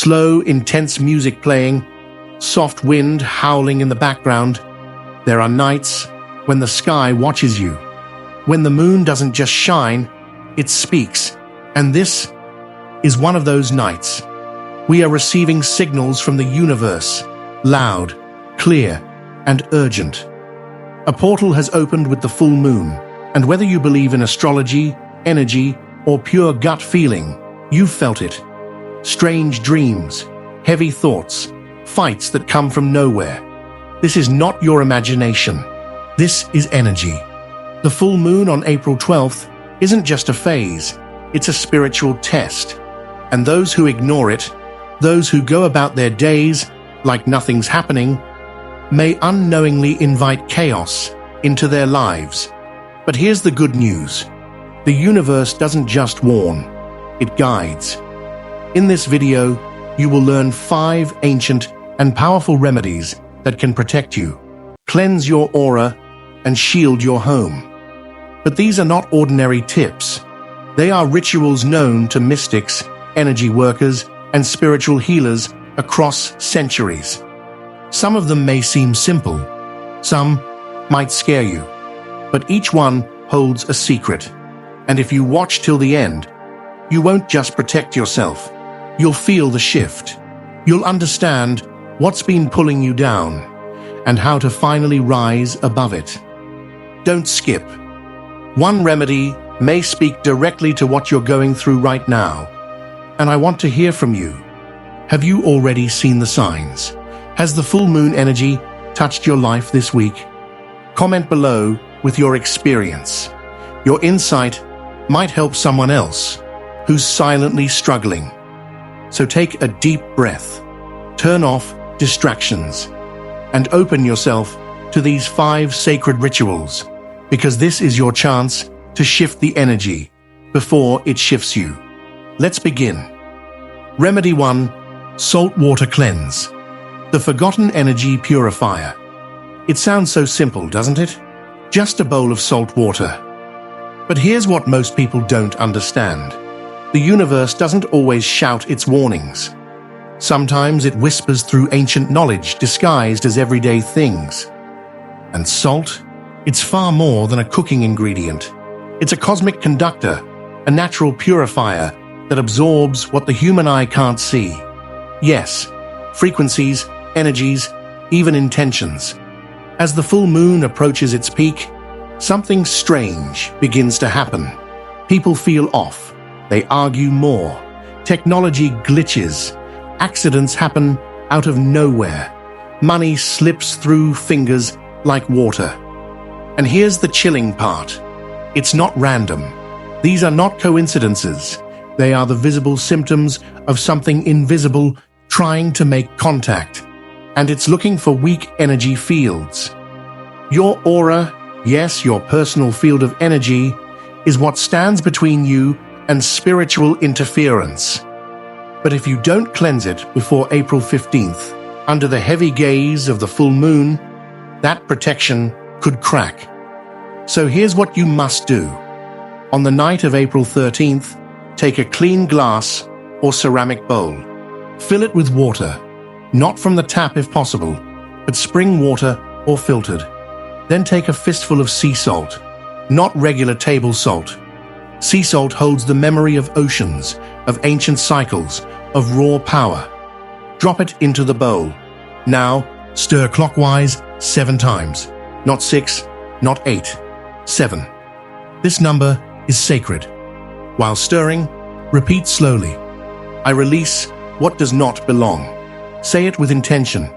Slow, intense music playing, soft wind howling in the background. There are nights when the sky watches you, when the moon doesn't just shine, it speaks. And this is one of those nights. We are receiving signals from the universe, loud, clear, and urgent. A portal has opened with the full moon, and whether you believe in astrology, energy, or pure gut feeling, you've felt it. Strange dreams, heavy thoughts, fights that come from nowhere. This is not your imagination. This is energy. The full moon on April 12th isn't just a phase, it's a spiritual test. And those who ignore it, those who go about their days like nothing's happening, may unknowingly invite chaos into their lives. But here's the good news. The universe doesn't just warn, it guides. In this video, you will learn 5 ancient and powerful remedies that can protect you, cleanse your aura, and shield your home. But these are not ordinary tips. They are rituals known to mystics, energy workers, and spiritual healers across centuries. Some of them may seem simple, some might scare you, but each one holds a secret. And if you watch till the end, you won't just protect yourself, you'll feel the shift. You'll understand what's been pulling you down and how to finally rise above it. Don't skip. One remedy may speak directly to what you're going through right now, and I want to hear from you. Have you already seen the signs? Has the full moon energy touched your life this week? Comment below with your experience. Your insight might help someone else who's silently struggling. So take a deep breath, turn off distractions, and open yourself to these 5 sacred rituals, because this is your chance to shift the energy before it shifts you. Let's begin. Remedy 1. Salt water cleanse. The forgotten energy purifier. It sounds so simple, doesn't it? Just a bowl of salt water. But here's what most people don't understand. The universe doesn't always shout its warnings. Sometimes it whispers through ancient knowledge disguised as everyday things. And salt? It's far more than a cooking ingredient. It's a cosmic conductor, a natural purifier that absorbs what the human eye can't see. Yes, frequencies, energies, even intentions. As the full moon approaches its peak, something strange begins to happen. People feel off. They argue more. Technology glitches. Accidents happen out of nowhere. Money slips through fingers like water. And here's the chilling part. It's not random. These are not coincidences. They are the visible symptoms of something invisible trying to make contact. And it's looking for weak energy fields. Your aura, yes, your personal field of energy, is what stands between you and spiritual interference. But if you don't cleanse it before April 15th, under the heavy gaze of the full moon, that protection could crack. So here's what you must do. On the night of April 13th, take a clean glass or ceramic bowl. Fill it with water, not from the tap if possible, but spring water or filtered. Then take a fistful of sea salt, not regular table salt. Sea salt holds the memory of oceans, of ancient cycles, of raw power. Drop it into the bowl. Now, stir clockwise 7 times. Not 6, not 8, 7. This number is sacred. While stirring, repeat slowly. I release what does not belong. Say it with intention,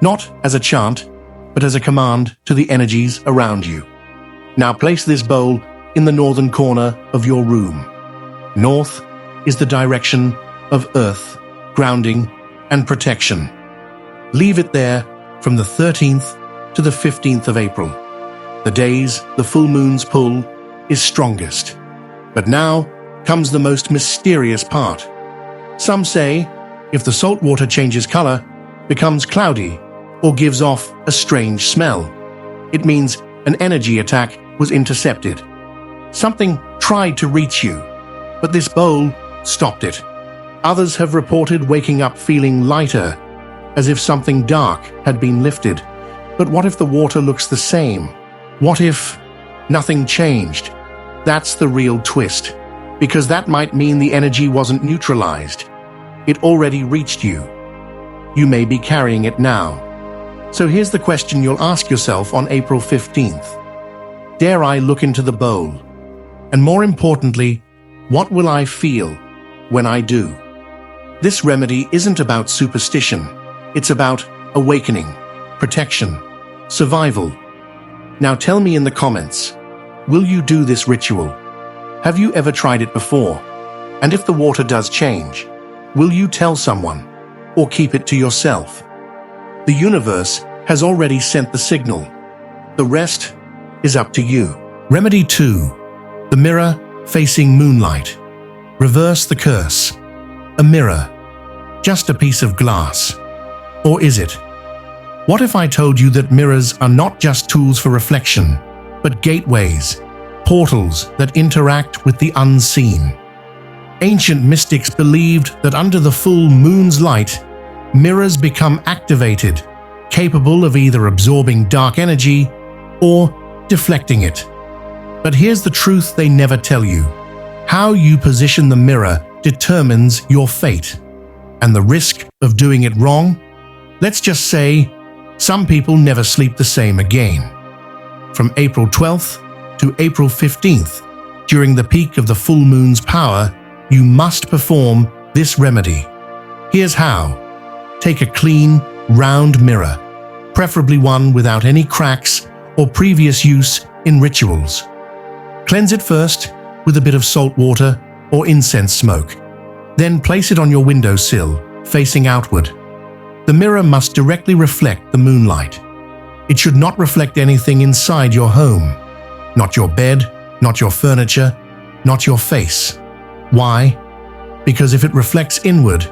not as a chant, but as a command to the energies around you. Now place this bowl in the northern corner of your room. North is the direction of earth, grounding, and protection. Leave it there from the 13th to the 15th of April. The days the full moon's pull is strongest. But now comes the most mysterious part. Some say if the salt water changes color, becomes cloudy, or gives off a strange smell, it means an energy attack was intercepted. Something tried to reach you, but this bowl stopped it. Others have reported waking up feeling lighter, as if something dark had been lifted. But what if the water looks the same? What if nothing changed? That's the real twist, because that might mean the energy wasn't neutralized. It already reached you. You may be carrying it now. So here's the question you'll ask yourself on April 15th. Dare I look into the bowl? And more importantly, what will I feel when I do? This remedy isn't about superstition. It's about awakening, protection, survival. Now tell me in the comments, will you do this ritual? Have you ever tried it before? And if the water does change, will you tell someone or keep it to yourself? The universe has already sent the signal. The rest is up to you. Remedy 2. The mirror facing moonlight. Reverse the curse. A mirror. Just a piece of glass. Or is it? What if I told you that mirrors are not just tools for reflection, but gateways, portals that interact with the unseen? Ancient mystics believed that under the full moon's light, mirrors become activated, capable of either absorbing dark energy or deflecting it. But here's the truth they never tell you. How you position the mirror determines your fate. And the risk of doing it wrong? Let's just say, some people never sleep the same again. From April 12th to April 15th, during the peak of the full moon's power, you must perform this remedy. Here's how. Take a clean, round mirror, preferably one without any cracks or previous use in rituals. Cleanse it first with a bit of salt water or incense smoke. Then place it on your windowsill, facing outward. The mirror must directly reflect the moonlight. It should not reflect anything inside your home. Not your bed, not your furniture, not your face. Why? Because if it reflects inward,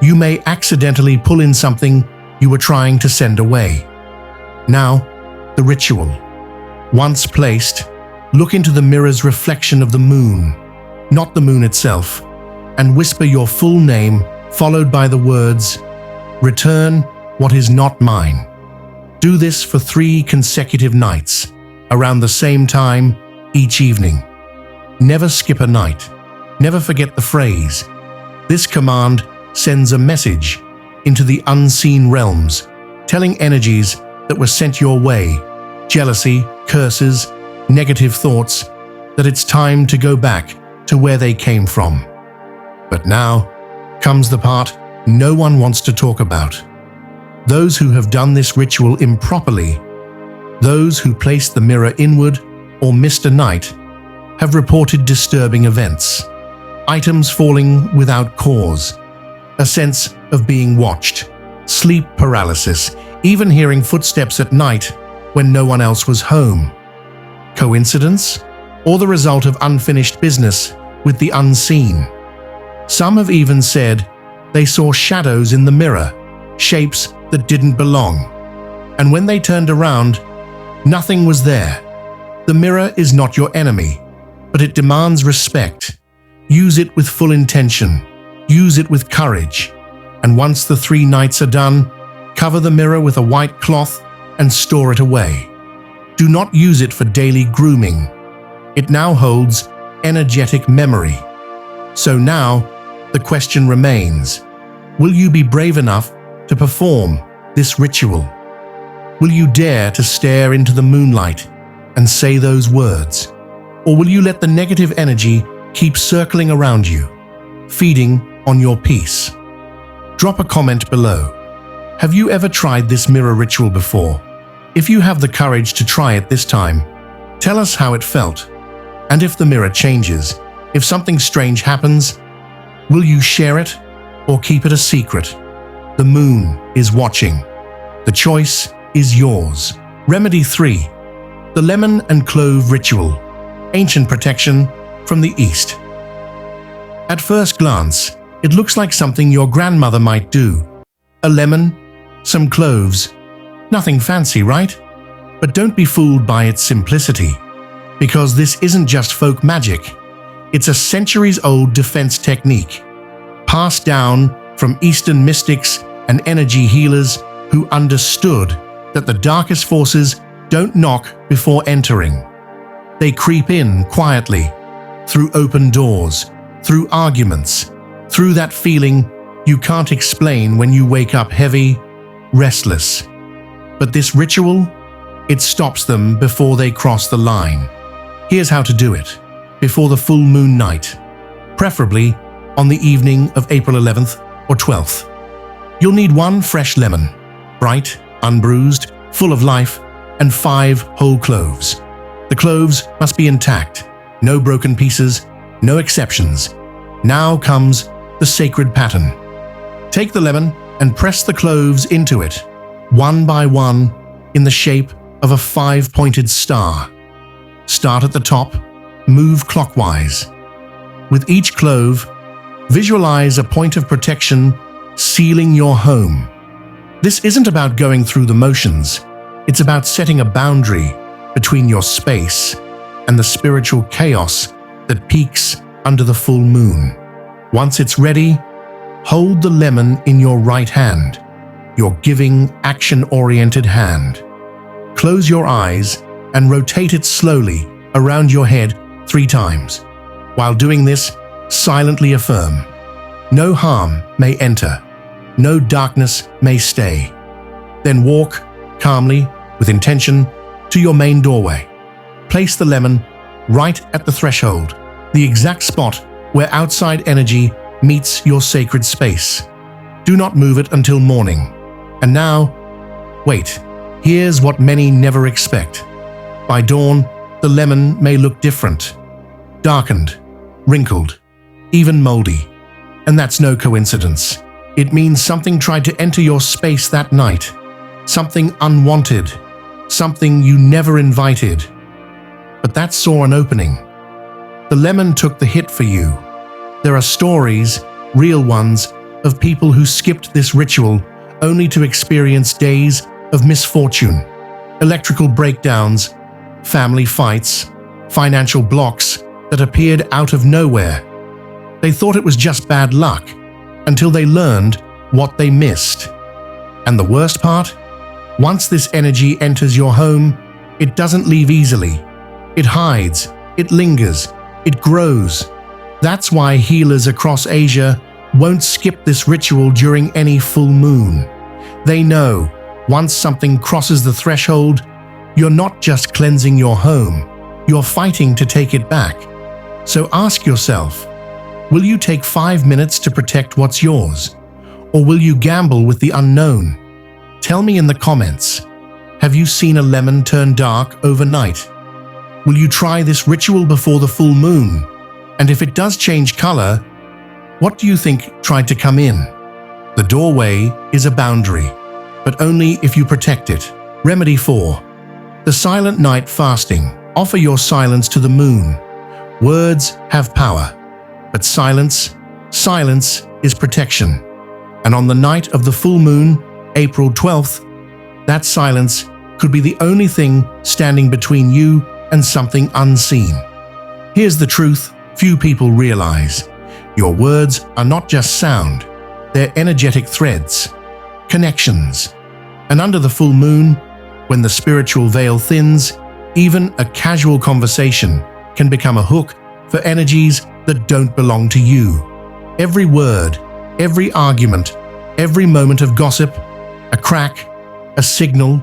you may accidentally pull in something you were trying to send away. Now, the ritual. Once placed, look into the mirror's reflection of the moon, not the moon itself, and whisper your full name followed by the words, "Return what is not mine." Do this for 3 consecutive nights, around the same time each evening. Never skip a night. Never forget the phrase. This command sends a message into the unseen realms, telling energies that were sent your way, jealousy, curses, negative thoughts, that it's time to go back to where they came from. But now comes the part no one wants to talk about. Those who have done this ritual improperly, those who placed the mirror inward or missed a night, have reported disturbing events. Items falling without cause, a sense of being watched, sleep paralysis, even hearing footsteps at night when no one else was home. Coincidence? Or the result of unfinished business with the unseen? Some have even said they saw shadows in the mirror, shapes that didn't belong. And when they turned around, nothing was there. The mirror is not your enemy, but it demands respect. Use it with full intention. Use it with courage. And once the 3 nights are done, cover the mirror with a white cloth and store it away. Do not use it for daily grooming. It now holds energetic memory. So now, the question remains, will you be brave enough to perform this ritual? Will you dare to stare into the moonlight and say those words? Or will you let the negative energy keep circling around you, feeding on your peace? Drop a comment below. Have you ever tried this mirror ritual before? If you have the courage to try it this time, tell us how it felt. And if the mirror changes, if something strange happens, will you share it or keep it a secret? The moon is watching. The choice is yours. Remedy 3. The lemon and clove ritual. Ancient protection from the East. At first glance, it looks like something your grandmother might do. A lemon, some cloves. Nothing fancy, right? But don't be fooled by its simplicity, because this isn't just folk magic. It's a centuries-old defense technique. passed down from Eastern mystics and energy healers who understood that the darkest forces don't knock before entering. They creep in quietly, through open doors, through arguments, through that feeling you can't explain when you wake up heavy, restless. But this ritual, it stops them before they cross the line. Here's how to do it. Before the full moon night, preferably on the evening of April 11th or 12th. You'll need 1 fresh lemon, bright, unbruised, full of life, and 5 whole cloves. The cloves must be intact, no broken pieces, no exceptions. Now comes the sacred pattern. Take the lemon and press the cloves into it, one by one, in the shape of a 5-pointed star. Start at the top, move clockwise. With each clove, visualize a point of protection sealing your home. This isn't about going through the motions. It's about setting a boundary between your space and the spiritual chaos that peaks under the full moon. Once it's ready, hold the lemon in your right hand, your giving, action-oriented hand. Close your eyes and rotate it slowly around your head 3 times. While doing this, silently affirm, no harm may enter, no darkness may stay. Then walk calmly, with intention, to your main doorway. Place the lemon right at the threshold, the exact spot where outside energy meets your sacred space. Do not move it until morning. And now, wait, here's what many never expect. By dawn, the lemon may look different, darkened, wrinkled, even moldy. And that's no coincidence. It means something tried to enter your space that night, something unwanted, something you never invited. But that saw an opening. The lemon took the hit for you. There are stories, real ones, of people who skipped this ritual only to experience days of misfortune, electrical breakdowns, family fights, financial blocks that appeared out of nowhere. They thought it was just bad luck until they learned what they missed. And the worst part? Once this energy enters your home, it doesn't leave easily. It hides, it lingers, it grows. That's why healers across Asia won't skip this ritual during any full moon. They know, once something crosses the threshold, you're not just cleansing your home, you're fighting to take it back. So ask yourself, will you take 5 minutes to protect what's yours? Or will you gamble with the unknown? Tell me in the comments, have you seen a lemon turn dark overnight? Will you try this ritual before the full moon? And if it does change color, what do you think tried to come in? The doorway is a boundary, but only if you protect it. Remedy 4. The silent night fasting. Offer your silence to the moon. Words have power, but silence is protection. And on the night of the full moon, April 12th, that silence could be the only thing standing between you and something unseen. Here's the truth few people realize. Your words are not just sound, they're energetic threads, connections. And under the full moon, when the spiritual veil thins, even a casual conversation can become a hook for energies that don't belong to you. Every word, every argument, every moment of gossip, a crack, a signal,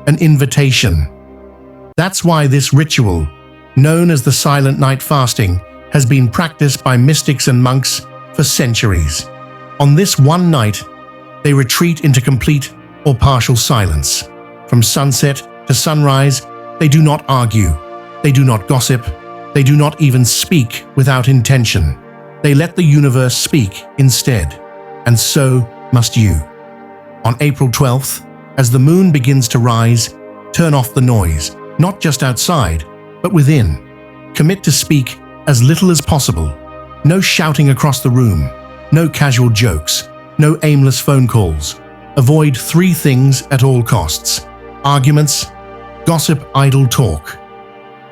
an invitation. That's why this ritual, known as the Silent Night Fasting, has been practiced by mystics and monks for centuries. On this one night, they retreat into complete or partial silence. From sunset to sunrise, they do not argue, they do not gossip, they do not even speak without intention. They let the universe speak instead, and so must you. On April 12th, as the moon begins to rise, turn off the noise, not just outside, but within. Commit to speak as little as possible. No shouting across the room, no casual jokes, no aimless phone calls. Avoid 3 things at all costs: arguments, gossip, idle talk.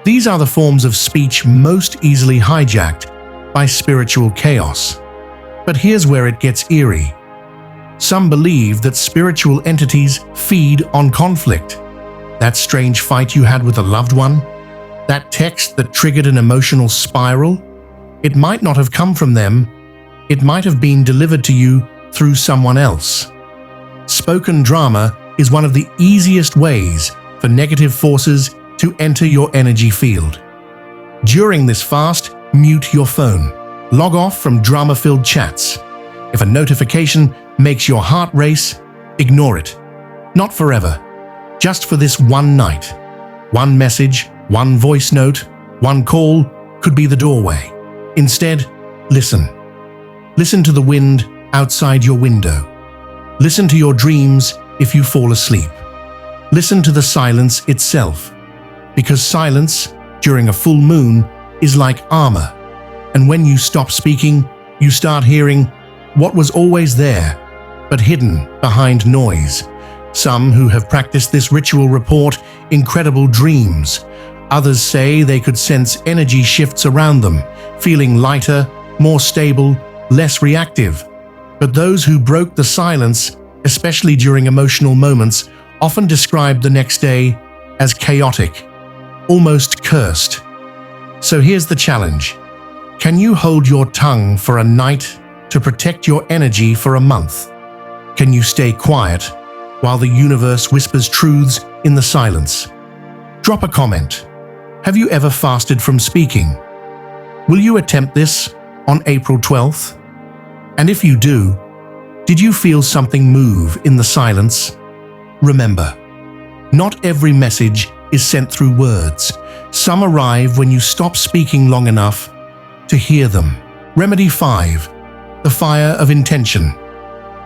These are the forms of speech most easily hijacked by spiritual chaos. But here's where it gets eerie. Some believe that spiritual entities feed on conflict. That strange fight you had with a loved one, that text that triggered an emotional spiral, it might not have come from them. It might have been delivered to you through someone else. Spoken drama is one of the easiest ways for negative forces to enter your energy field. During this fast, mute your phone. Log off from drama-filled chats. If a notification makes your heart race, ignore it. Not forever, just for this one night. One message, one voice note, one call could be the doorway. Instead, listen. Listen to the wind outside your window. Listen to your dreams if you fall asleep. Listen to the silence itself, because silence during a full moon is like armor, and when you stop speaking, you start hearing what was always there, but hidden behind noise. Some who have practiced this ritual report incredible dreams. Others say they could sense energy shifts around them, feeling lighter, more stable, less reactive. But those who broke the silence, especially during emotional moments, often describe the next day as chaotic, almost cursed. So here's the challenge. Can you hold your tongue for a night to protect your energy for a month? Can you stay quiet while the universe whispers truths in the silence? Drop a comment. Have you ever fasted from speaking? Will you attempt this on April 12th? And if you do, did you feel something move in the silence? Remember, not every message is sent through words. Some arrive when you stop speaking long enough to hear them. Remedy 5. The fire of intention.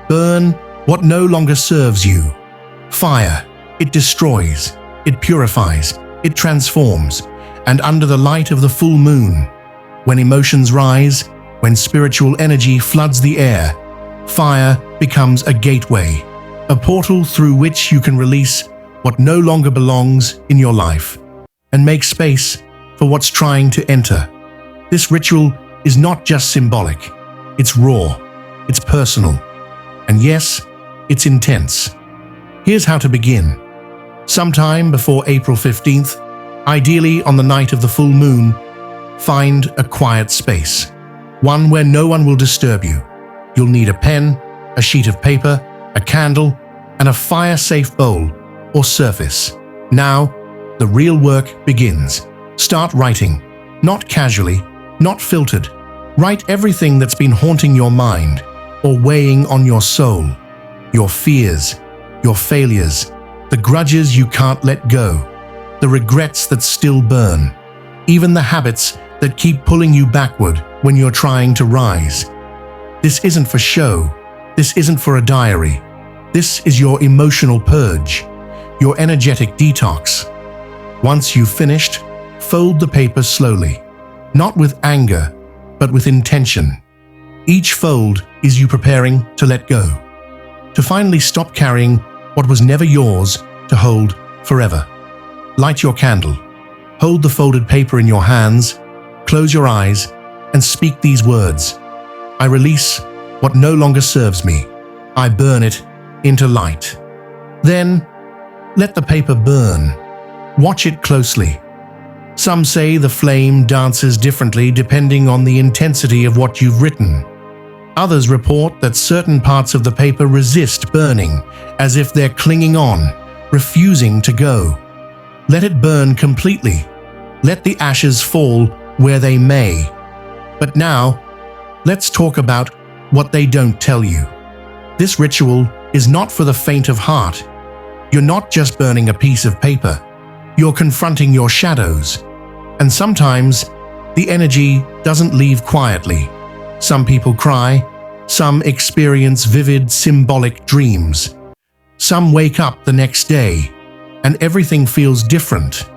Burn what no longer serves you. Fire, it destroys, it purifies, it transforms, and under the light of the full moon, when emotions rise, when spiritual energy floods the air, fire becomes a gateway, a portal through which you can release what no longer belongs in your life and make space for what's trying to enter. This ritual is not just symbolic, it's raw, it's personal, and yes, it's intense. Here's how to begin. Sometime before April 15th, ideally on the night of the full moon, find a quiet space, one where no one will disturb you. You'll need a pen, a sheet of paper, a candle, and a fire-safe bowl or surface. Now, the real work begins. Start writing, not casually, not filtered. Write everything that's been haunting your mind or weighing on your soul, your fears, your failures, the grudges you can't let go, the regrets that still burn, even the habits that keep pulling you backward when you're trying to rise. This isn't for show. This isn't for a diary. This is your emotional purge, your energetic detox. Once you've finished, fold the paper slowly, not with anger, but with intention. Each fold is you preparing to let go, to finally stop carrying what was never yours to hold forever. Light your candle, hold the folded paper in your hands, close your eyes, and speak these words. I release what no longer serves me. I burn it into light. Then, let the paper burn. Watch it closely. Some say the flame dances differently depending on the intensity of what you've written. Others report that certain parts of the paper resist burning, as if they're clinging on, refusing to go. Let it burn completely. Let the ashes fall where they may. But now, let's talk about what they don't tell you. This ritual is not for the faint of heart. You're not just burning a piece of paper. You're confronting your shadows. And sometimes, the energy doesn't leave quietly. Some people cry, some experience vivid symbolic dreams. Some wake up the next day, and everything feels different,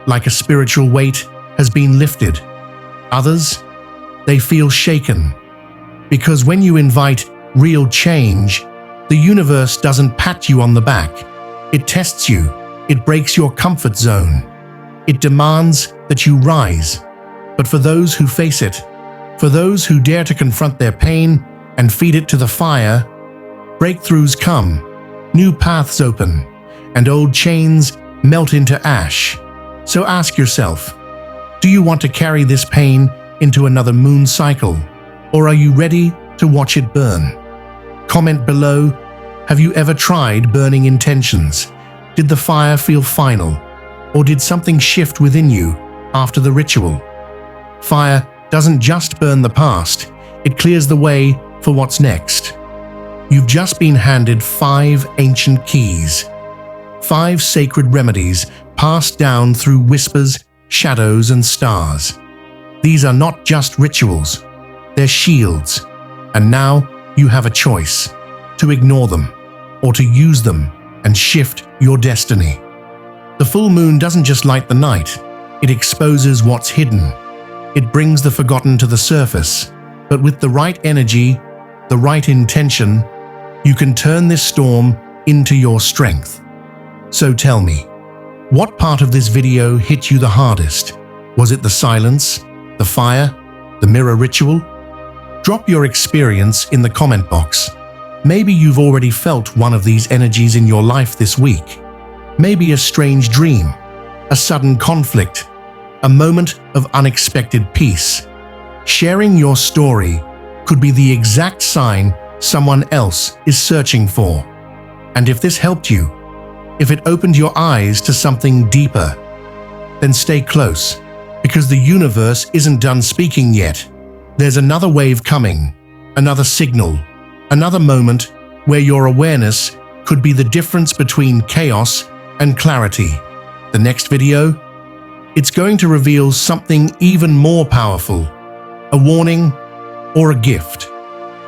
like a spiritual weight has been lifted. Others, they feel shaken, because when you invite real change, the universe doesn't pat you on the back. It tests you, it breaks your comfort zone. It demands that you rise. But for those who face it, for those who dare to confront their pain, and feed it to the fire, breakthroughs come, new paths open, and old chains melt into ash. So ask yourself, do you want to carry this pain into another moon cycle, or are you ready to watch it burn? Comment below, have you ever tried burning intentions? Did the fire feel final, or did something shift within you after the ritual? Fire doesn't just burn the past, it clears the way for what's next. You've just been handed 5 ancient keys, 5 sacred remedies passed down through whispers, shadows, and stars. These are not just rituals, they're shields, and now you have a choice to ignore them or to use them and shift your destiny. The full moon doesn't just light the night, it exposes what's hidden. It brings the forgotten to the surface, but with the right energy, the right intention, you can turn this storm into your strength. So tell me, what part of this video hit you the hardest? Was it the silence, the fire, the mirror ritual? Drop your experience in the comment box. Maybe you've already felt one of these energies in your life this week. Maybe a strange dream, a sudden conflict, a moment of unexpected peace. Sharing your story could be the exact sign someone else is searching for. And if this helped you, if it opened your eyes to something deeper, then stay close, because the universe isn't done speaking yet. There's another wave coming, another signal, another moment where your awareness could be the difference between chaos and clarity. The next video, it's going to reveal something even more powerful, a warning or a gift.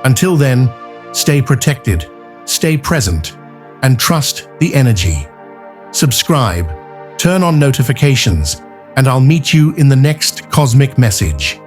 Until then, stay protected, stay present, and trust the energy. Subscribe, turn on notifications, and I'll meet you in the next cosmic message.